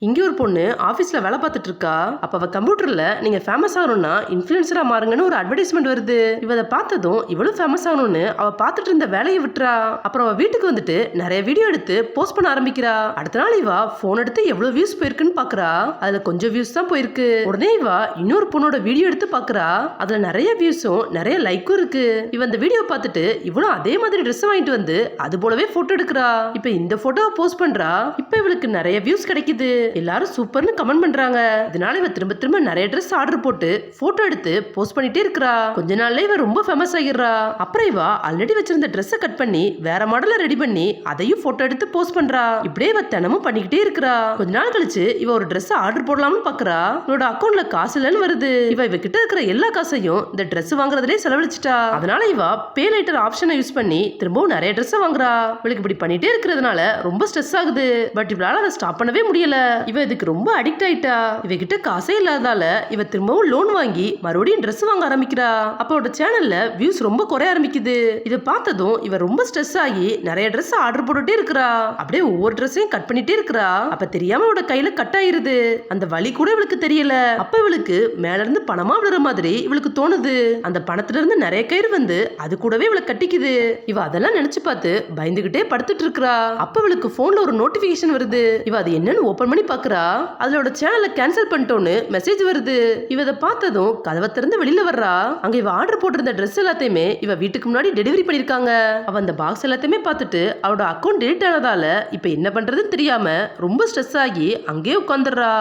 இங்கே ஒரு பொண்ணு ஆஃபீஸில் வேலை பார்த்துட்டு இருக்கா. அப்போ அவள் கம்ப்யூட்டரில் நீங்கள் ஃபேமஸ் ஆகணும்னா இன்ஃப்ளூயன்சராக மாறுங்கன்னு ஒரு அட்வர்டைஸ்மெண்ட் வருது. இவதை பார்த்ததும் இவளும் ஃபேமஸ் ஆகணும்னு அவள் பார்த்துட்டு இருந்த வேலையை விட்டுறா. அப்புறம் அவள் வீட்டுக்கு வந்துட்டு நிறைய வீடியோ எடுத்து போஸ்ட் பண்ண ஆரம்பிக்கிறா. அடுத்த நாள் இவா ஃபோன் எடுத்து எவ்வளோ வியூஸ் போயிருக்குன்னு பார்க்குறா. அதில் கொஞ்சம் வியூஸ் தான் போயிருக்கு. உடனே இவா இன்னொரு பொண்ணோட வீடியோ எடுத்து பார்க்குறா. அதில் நிறைய வியூஸும் நிறைய லைக்கும் இருக்கு. இவ அந்த வீடியோ பார்த்துட்டு இவளும் அதே மாதிரி ட்ரெஸ் வாங்கிட்டு வந்து அது போலவே ஃபோட்டோ எடுக்கிறா. இப்போ இந்த ஃபோட்டோவை போஸ்ட் பண்ணுறா. இப்போ இவளுக்கு நிறைய வியூஸ் கிடைக்குது. எல்லாரும் சூப்பர்னு கமெண்ட் பண்றாங்க. இதனால இவ திரும்ப திரும்ப நிறைய ட்ரெஸ் ஆர்டர் போட்டு போட்டோ எடுத்து போஸ்ட் பண்ணிட்டே இருக்கா. கொஞ்ச நாள்ல இவ ரொம்ப ஃபேமஸ் ஆகிடுறா. அப்புறம் இவ ஆல்ரெடி வச்சிருந்த ட்ரெஸ்ஸை கட் பண்ணி வேற மாடல்ல ரெடி பண்ணி அதையும் போட்டோ எடுத்து போஸ்ட் பண்றா. இப்படியே இவ தினமும் பண்ணிக்கிட்டே இருக்கா. கொஞ்ச நாள் கழிச்சு இவ ஒரு ட்ரெஸ் ஆர்டர் போடலாம்னு பாக்குறா. இவளோட அக்கௌண்ட்ல காசு இல்லைன்னு வருது. இவ கிட்ட இருக்கிற எல்லா காசையும் இந்த ட்ரெஸ் வாங்குறதுலேயே செலவழிச்சிட்டா. அதனால இவ பே லேட்டர் ஆப்ஷனை யூஸ் பண்ணி திரும்பவும் நிறைய ட்ரெஸ் வாங்குறா. இவளுக்கு இப்படி பண்ணிட்டே இருக்கிறதுனால ரொம்ப ஸ்ட்ரெஸ் ஆகுது. பட் இவளால அதை ஸ்டாப் பண்ணவே முடியல. இவ இதுக்கு ரொம்ப அடிக்ட் ஆயிட்டா. இவகிட்ட காசே இல்லாதால இவ திரும்பவும் லோன் வாங்கி மறுபடியும் ட்ரெஸ் வாங்க ஆரம்பிக்கிறா. அப்போட சேனல்ல வியூஸ் ரொம்ப குறைய ஆரம்பிக்குது. இதை பார்த்ததும் இவ ரொம்ப ஸ்ட்ரெஸ் ஆகி நிறைய ட்ரெஸ் ஆர்டர் போட்டுட்டே இருக்கா. அப்படியே ஒவ்வொரு ட்ரெஸ்ஸையும் கட் பண்ணிட்டே இருக்கா. அப்ப தெரியாம அவளோட கையில கட் ஆயிருது. அந்த வலி கூட இவளுக்கு தெரியல. அப்ப இவளுக்கு மேல இருந்து பணமா விழுற மாதிரி இவளுக்கு தோணுது. அந்த பணத்துல இருந்து நிறைய கயிறு வந்து அது கூடவே இவளை கட்டிக்குது. இவ அதெல்லாம் நினைச்சு பார்த்து பயந்துகிட்டே படுத்துட்டு இருக்கா. அப்ப இவளுக்கு போன்ல ஒரு நோட்டிபிகேஷன் வருது. இவ அது என்னன்னு ஓபன் பண்ணி பாக்குறா. அதோட சேனலை கேன்சல் பண்ணிட்டோன்னு மெசேஜ் வருது. இவ இதை பார்த்ததும் கதவை திறந்து வெளியில வர்றா. அங்க இவ ஆர்டர் போட்டிருந்த ட்ரெஸ் எல்லாத்தையுமே இவ வீட்டுக்கு முன்னாடி டெலிவரி பண்ணிருக்காங்க. அவ அந்த பாக்ஸ் எல்லாத்தையுமே பார்த்துட்டு அவளோட அக்கௌண்ட் டெலிட் ஆனதால இப்ப என்ன பண்றதுன்னு தெரியாம ரொம்ப ஸ்ட்ரெஸ் ஆகி அங்கேயே உட்காந்துடுறா.